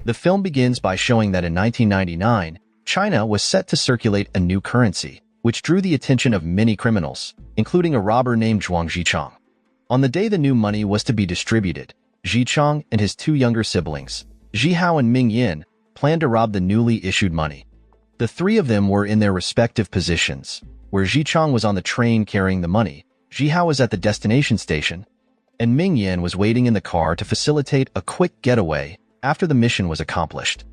The film begins by showing that in 1999, China was set to circulate a new currency, which drew the attention of many criminals, including a robber named Zhuang Zichang. On the day the new money was to be distributed, Zichang and his two younger siblings, Zhihao and Ming Yin, planned to rob the newly issued money. The three of them were in their respective positions, where Zichang was on the train carrying the money, Zhihao was at the destination station, and Ming Yin was waiting in the car to facilitate a quick getaway after the mission was accomplished.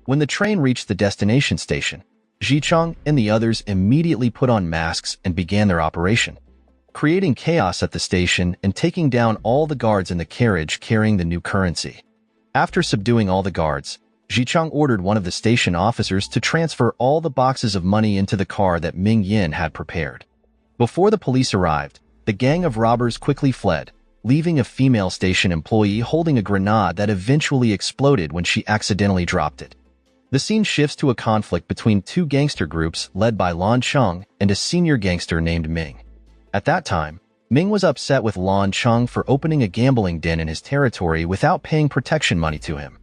When the train reached the destination station, Zichang and the others immediately put on masks and began their operation, creating chaos at the station and taking down all the guards in the carriage carrying the new currency. After subduing all the guards, Zichang ordered one of the station officers to transfer all the boxes of money into the car that Ming Yin had prepared. Before the police arrived, the gang of robbers quickly fled, leaving a female station employee holding a grenade that eventually exploded when she accidentally dropped it. The scene shifts to a conflict between two gangster groups led by Lan Cheng and a senior gangster named Ming. At that time, Ming was upset with Lan Cheng for opening a gambling den in his territory without paying protection money to him.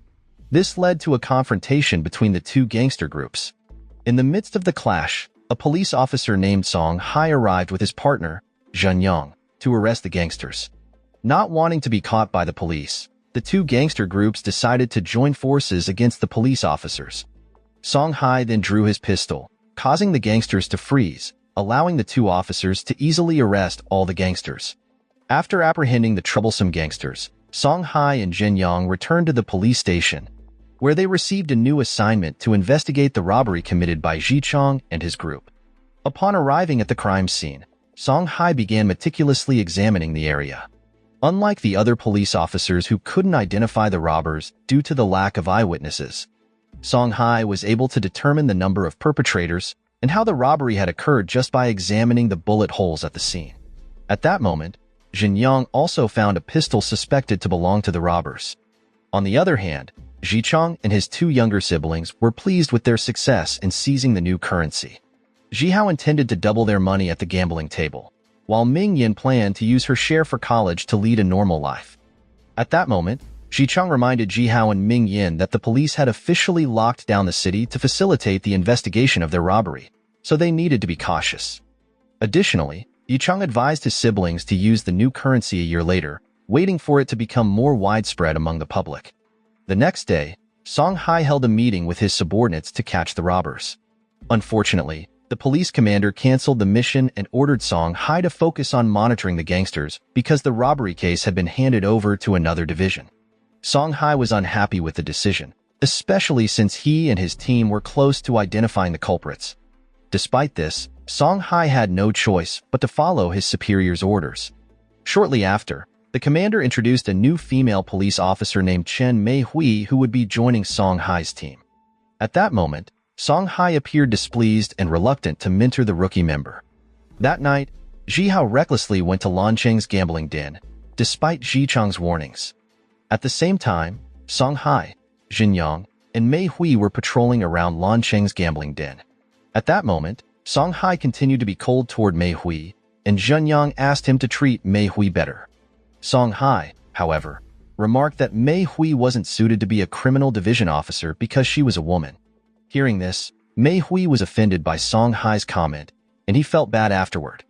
This led to a confrontation between the two gangster groups. In the midst of the clash, a police officer named Song Hai arrived with his partner, Zhen Yang, to arrest the gangsters. Not wanting to be caught by the police, the two gangster groups decided to join forces against the police officers. Song Hai then drew his pistol, causing the gangsters to freeze, allowing the two officers to easily arrest all the gangsters. After apprehending the troublesome gangsters, Song Hai and Zhen Yang returned to the police station, where they received a new assignment to investigate the robbery committed by Zichang and his group. Upon arriving at the crime scene, Song Hai began meticulously examining the area. Unlike the other police officers who couldn't identify the robbers due to the lack of eyewitnesses, Song Hai was able to determine the number of perpetrators and how the robbery had occurred just by examining the bullet holes at the scene. At that moment, Zhen Yang also found a pistol suspected to belong to the robbers. On the other hand, Zichang and his two younger siblings were pleased with their success in seizing the new currency. Zhihao intended to double their money at the gambling table, while Ming Yin planned to use her share for college to lead a normal life. At that moment, Zichang reminded Zhihao and Ming Yin that the police had officially locked down the city to facilitate the investigation of their robbery, so they needed to be cautious. Additionally, Zichang advised his siblings to use the new currency a year later, waiting for it to become more widespread among the public. The next day, Song Hai held a meeting with his subordinates to catch the robbers. Unfortunately, the police commander canceled the mission and ordered Song Hai to focus on monitoring the gangsters because the robbery case had been handed over to another division. Song Hai was unhappy with the decision, especially since he and his team were close to identifying the culprits. Despite this, Song Hai had no choice but to follow his superior's orders. Shortly after, the commander introduced a new female police officer named Chen Mei Hui who would be joining Song Hai's team. At that moment, Song Hai appeared displeased and reluctant to mentor the rookie member. That night, Zhihao recklessly went to Lan Cheng's gambling den, despite Zichang's warnings. At the same time, Song Hai, Zhen Yang, and Mei Hui were patrolling around Lan Cheng's gambling den. At that moment, Song Hai continued to be cold toward Mei Hui, and Zhen Yang asked him to treat Mei Hui better. Song Hai, however, remarked that Mei Hui wasn't suited to be a criminal division officer because she was a woman. Hearing this, Mei Hui was offended by Song Hai's comment, and he felt bad afterward.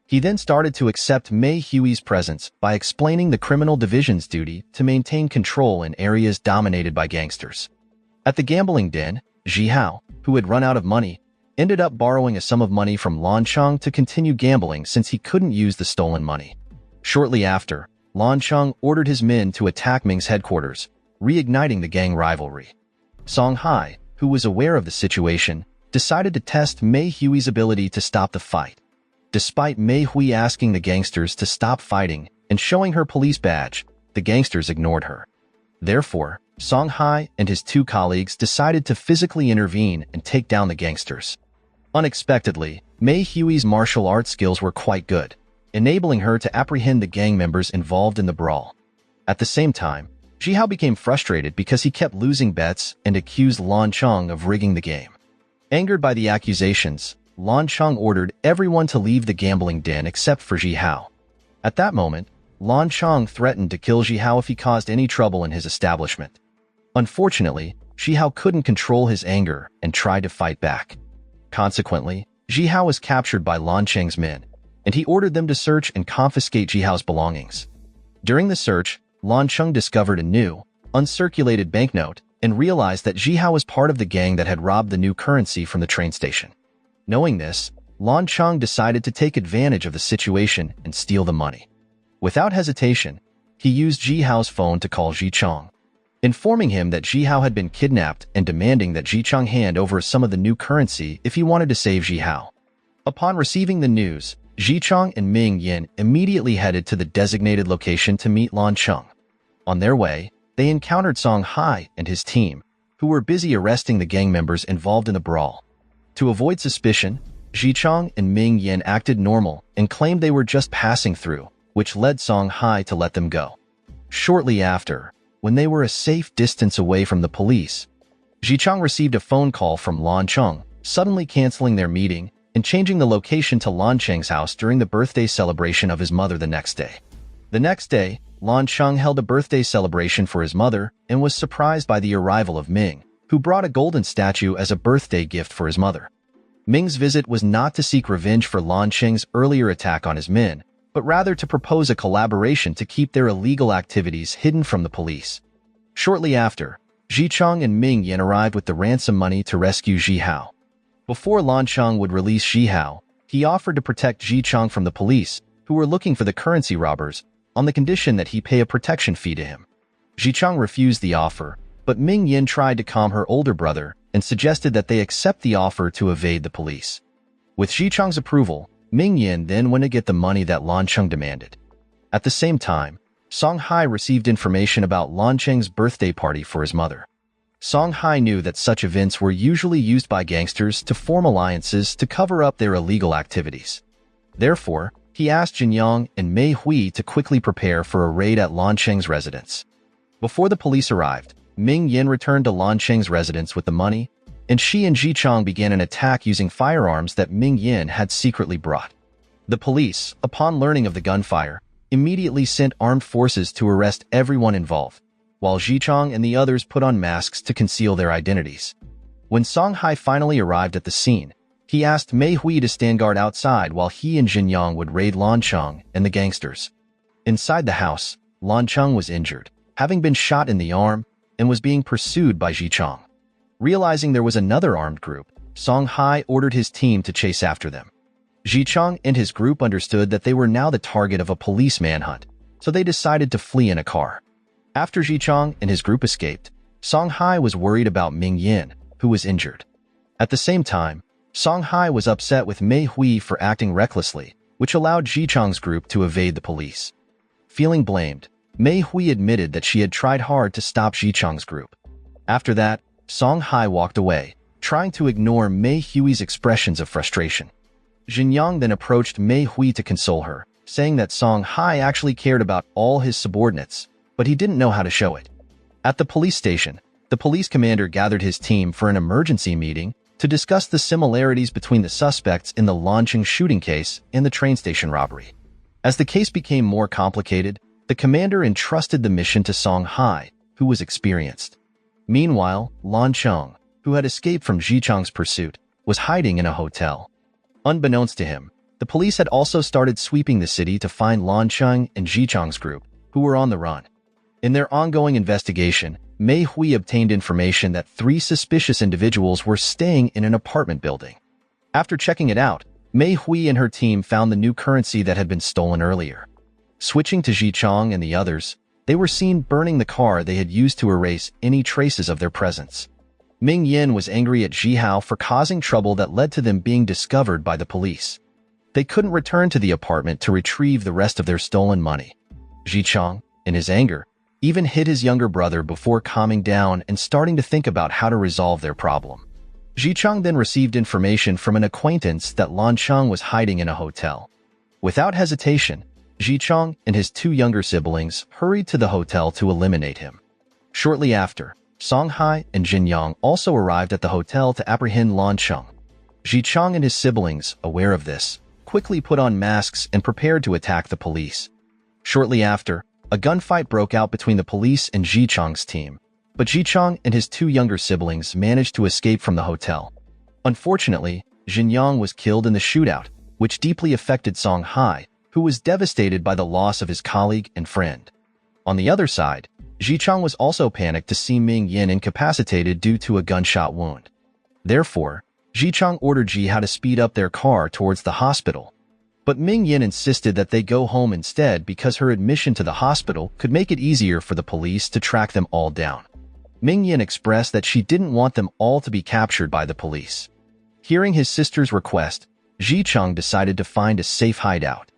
He then started to accept Mei Hui's presence by explaining the criminal division's duty to maintain control in areas dominated by gangsters. At the gambling den, Zhihao, who had run out of money, ended up borrowing a sum of money from Lan Cheng to continue gambling since he couldn't use the stolen money. Shortly after, Lan Cheng ordered his men to attack Ming's headquarters, reigniting the gang rivalry. Song Hai, who was aware of the situation, decided to test Mei Hui's ability to stop the fight. Despite Mei Hui asking the gangsters to stop fighting and showing her police badge, the gangsters ignored her. Therefore, Song Hai and his two colleagues decided to physically intervene and take down the gangsters. Unexpectedly, Mei Hui's martial arts skills were quite good, enabling her to apprehend the gang members involved in the brawl. At the same time, Zhihao became frustrated because he kept losing bets and accused Lan Cheng of rigging the game. Angered by the accusations, Lan Cheng ordered everyone to leave the gambling den except for Zhihao. At that moment, Lan Cheng threatened to kill Zhihao if he caused any trouble in his establishment. Unfortunately, Zhihao couldn't control his anger and tried to fight back. Consequently, Zhihao was captured by Lan Cheng's men, and he ordered them to search and confiscate Zhihao's belongings. During the search, Lan Cheng discovered a new, uncirculated banknote and realized that Zhihao was part of the gang that had robbed the new currency from the train station. Knowing this, Lan Cheng decided to take advantage of the situation and steal the money. Without hesitation, he used Zhihao's phone to call Zhichang, informing him that Zhihao had been kidnapped and demanding that Zhichang hand over some of the new currency if he wanted to save Zhihao. Upon receiving the news, Zhichang and Ming Yin immediately headed to the designated location to meet Lan Cheng. On their way, they encountered Song Hai and his team, who were busy arresting the gang members involved in the brawl. To avoid suspicion, Zhichang and Ming Yin acted normal and claimed they were just passing through, which led Song Hai to let them go. Shortly after, when they were a safe distance away from the police, Zhichang received a phone call from Lan Cheng, suddenly canceling their meeting and changing the location to Lan Cheng's house during the birthday celebration of his mother the next day. The next day, Lan Cheng held a birthday celebration for his mother and was surprised by the arrival of Ming, who brought a golden statue as a birthday gift for his mother. Ming's visit was not to seek revenge for Lan Cheng's earlier attack on his men, but rather to propose a collaboration to keep their illegal activities hidden from the police. Shortly after, Zhichang and Ming Yin arrived with the ransom money to rescue Zhihao. Before Lan Cheng would release Zhihao, he offered to protect Zhichang from the police, who were looking for the currency robbers, on the condition that he pay a protection fee to him. Zhichang refused the offer, but Ming Yin tried to calm her older brother and suggested that they accept the offer to evade the police. With Zhichang's approval, Ming Yin then went to get the money that Lan Cheng demanded. At the same time, Song Hai received information about Lan Cheng's birthday party for his mother. Song Hai knew that such events were usually used by gangsters to form alliances to cover up their illegal activities. Therefore, he asked Jinyang and Mei Hui to quickly prepare for a raid at Lan Cheng's residence. Before the police arrived, Ming Yin returned to Lan Cheng's residence with the money, and she and Zhichang began an attack using firearms that Ming Yin had secretly brought. The police, upon learning of the gunfire, immediately sent armed forces to arrest everyone involved, while Zhichang and the others put on masks to conceal their identities. When Song Hai finally arrived at the scene, he asked Mei Hui to stand guard outside while he and Jinyang would raid Lan Cheng and the gangsters. Inside the house, Lan Cheng was injured, having been shot in the arm, and was being pursued by Zhichang. Realizing there was another armed group, Song Hai ordered his team to chase after them. Zhichang and his group understood that they were now the target of a police manhunt, so they decided to flee in a car. After Zhichang and his group escaped, Song Hai was worried about Ming Yin, who was injured. At the same time, Song Hai was upset with Mei Hui for acting recklessly, which allowed Zhichang's group to evade the police. Feeling blamed, Mei Hui admitted that she had tried hard to stop Zhichang's group. After that, Song Hai walked away, trying to ignore Mei Hui's expressions of frustration. Jinyang then approached Mei Hui to console her, saying that Song Hai actually cared about all his subordinates, but he didn't know how to show it. At the police station, the police commander gathered his team for an emergency meeting to discuss the similarities between the suspects in the Lan Cheng shooting case and the train station robbery. As the case became more complicated, the commander entrusted the mission to Song Hai, who was experienced. Meanwhile, Lan Cheng, who had escaped from Zhichang's pursuit, was hiding in a hotel. Unbeknownst to him, the police had also started sweeping the city to find Lan Cheng and Zhichang's group, who were on the run. In their ongoing investigation, Mei Hui obtained information that 3 suspicious individuals were staying in an apartment building. After checking it out, Mei Hui and her team found the new currency that had been stolen earlier. Switching to Zhichang and the others, they were seen burning the car they had used to erase any traces of their presence. Ming Yin was angry at Zhihao for causing trouble that led to them being discovered by the police. They couldn't return to the apartment to retrieve the rest of their stolen money. Zhichang, in his anger, even hit his younger brother before calming down and starting to think about how to resolve their problem. Zhichang then received information from an acquaintance that Lan Cheng was hiding in a hotel. Without hesitation, Zhichang and his 2 younger siblings hurried to the hotel to eliminate him. Shortly after, Song Hai and Jinyang also arrived at the hotel to apprehend Lan Cheng. Zhichang and his siblings, aware of this, quickly put on masks and prepared to attack the police. Shortly after, a gunfight broke out between the police and Zhichang's team. but Jichang and his two younger siblings managed to escape from the hotel. Unfortunately, Jinyang was killed in the shootout, which deeply affected Song Hai, who was devastated by the loss of his colleague and friend. On the other side, Jichang was also panicked to see Ming Yin incapacitated due to a gunshot wound. Therefore, Jichang ordered Jihao to speed up their car towards the hospital. But Ming Yin insisted that they go home instead because her admission to the hospital could make it easier for the police to track them all down. Ming Yin expressed that she didn't want them all to be captured by the police. Hearing his sister's request, Jichang decided to find a safe hideout.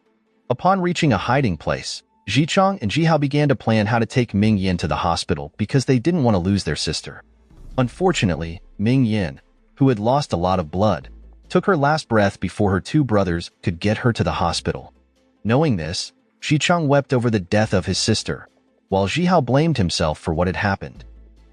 Upon reaching a hiding place, Jichang and Jihao began to plan how to take Ming Yin to the hospital because they didn't want to lose their sister. Unfortunately, Ming Yin, who had lost a lot of blood, took her last breath before her two brothers could get her to the hospital. Knowing this, Jichang wept over the death of his sister, while Jihao blamed himself for what had happened.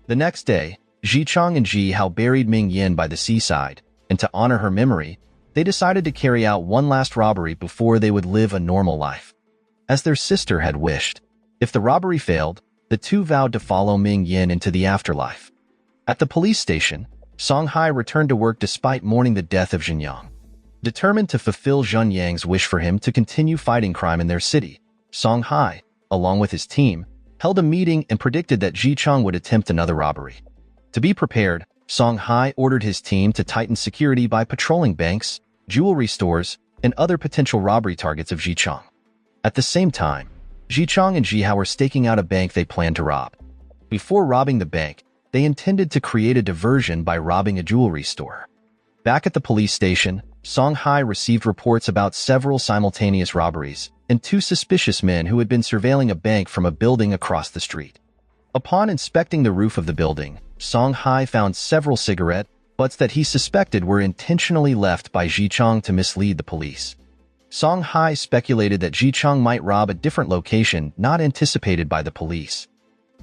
The next day, Jichang and Jihao buried Ming Yin by the seaside, and to honor her memory, they decided to carry out one last robbery before they would live a normal life. As their sister had wished, if the robbery failed, the two vowed to follow Ming Yin into the afterlife. At the police station, Song Hai returned to work despite mourning the death of Jinyang. Determined to fulfill Zhen Yang's wish for him to continue fighting crime in their city, Song Hai, along with his team, held a meeting and predicted that Jichang would attempt another robbery. To be prepared, Song Hai ordered his team to tighten security by patrolling banks, jewelry stores, and other potential robbery targets of Jichang. At the same time, Jichang and Jihao were staking out a bank they planned to rob. Before robbing the bank, they intended to create a diversion by robbing a jewelry store. Back at the police station, Song Hai received reports about several simultaneous robberies and two suspicious men who had been surveilling a bank from a building across the street. Upon inspecting the roof of the building, Song Hai found several cigarette butts that he suspected were intentionally left by Jichang to mislead the police. Song Hai speculated that Jichang might rob a different location not anticipated by the police.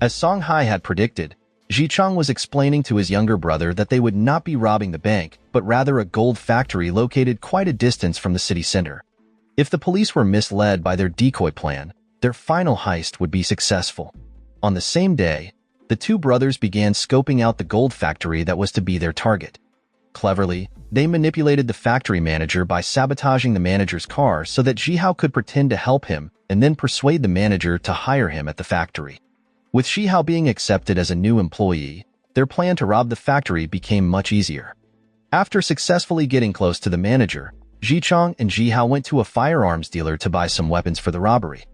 As Song Hai had predicted, Jichang was explaining to his younger brother that they would not be robbing the bank, but rather a gold factory located quite a distance from the city center. If the police were misled by their decoy plan, their final heist would be successful. On the same day, the two brothers began scoping out the gold factory that was to be their target. Cleverly, they manipulated the factory manager by sabotaging the manager's car so that Jihao could pretend to help him and then persuade the manager to hire him at the factory. With Jihao being accepted as a new employee, their plan to rob the factory became much easier. After successfully getting close to the manager, Jichang and Jihao went to a firearms dealer to buy some weapons for the robbery.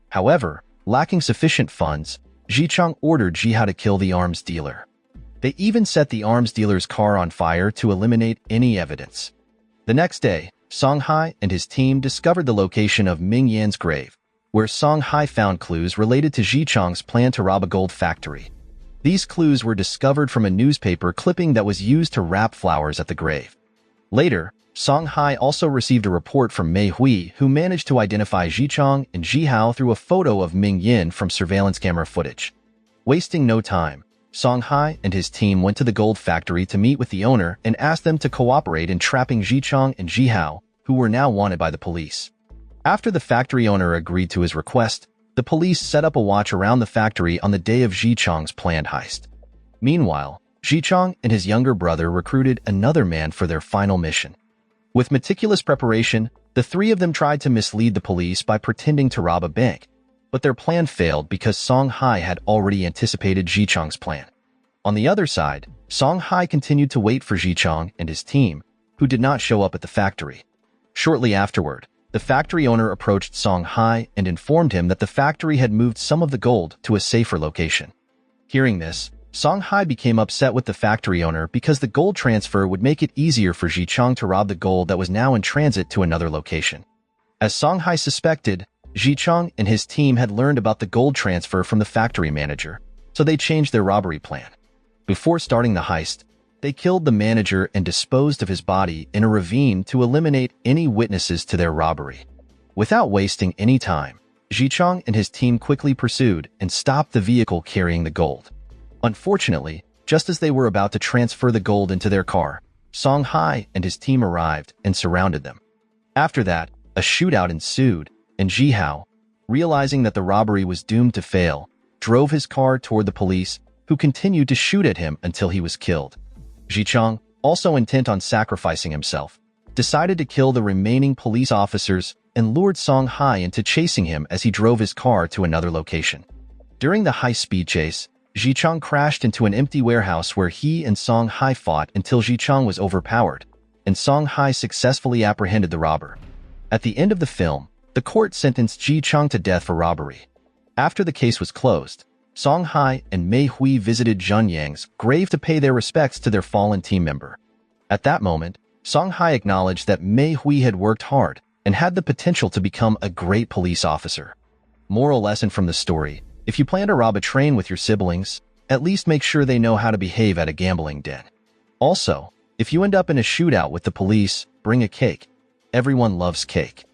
However, lacking sufficient funds, Jichang ordered Jihao to kill the arms dealer. They even set the arms dealer's car on fire to eliminate any evidence. The next day, Song Hai and his team discovered the location of Ming Yan's grave, where Song Hai found clues related to Jichang's plan to rob a gold factory. These clues were discovered from a newspaper clipping that was used to wrap flowers at the grave. Later, Song Hai also received a report from Mei Hui, who managed to identify Jichang and Jihao through a photo of Ming Yin from surveillance camera footage. Wasting no time, Song Hai and his team went to the gold factory to meet with the owner and asked them to cooperate in trapping Jichang and Jihao, who were now wanted by the police. After the factory owner agreed to his request, the police set up a watch around the factory on the day of Jichang's planned heist. Meanwhile, Jichang and his younger brother recruited another man for their final mission. With meticulous preparation, the three of them tried to mislead the police by pretending to rob a bank, but their plan failed because Song Hai had already anticipated Jichang's plan. On the other side, Song Hai continued to wait for Jichang and his team, who did not show up at the factory. Shortly afterward, the factory owner approached Song Hai and informed him that the factory had moved some of the gold to a safer location. Hearing this, Song Hai became upset with the factory owner because the gold transfer would make it easier for Jichang to rob the gold that was now in transit to another location. As Song Hai suspected, Jichang and his team had learned about the gold transfer from the factory manager, so they changed their robbery plan. Before starting the heist, they killed the manager and disposed of his body in a ravine to eliminate any witnesses to their robbery. Without wasting any time, Jichang and his team quickly pursued and stopped the vehicle carrying the gold. Unfortunately, just as they were about to transfer the gold into their car, Song Hai and his team arrived and surrounded them. After that, a shootout ensued, and Jihao, realizing that the robbery was doomed to fail, drove his car toward the police, who who continued to shoot at him until he was killed. Jichang, also intent on sacrificing himself, decided to kill the remaining police officers and lured Song Hai into chasing him as he drove his car to another location. During the high-speed chase, Jichang crashed into an empty warehouse where he and Song Hai fought until Jichang was overpowered, and Song Hai successfully apprehended the robber. At the end of the film, the court sentenced Jichang to death for robbery. After the case was closed, Song Hai and Mei Hui visited Zhun Yang's grave to pay their respects to their fallen team member. At that moment, Song Hai acknowledged that Mei Hui had worked hard and had the potential to become a great police officer. Moral lesson from the story: if you plan to rob a train with your siblings, at least make sure they know how to behave at a gambling den. Also, if you end up in a shootout with the police, bring a cake. Everyone loves cake.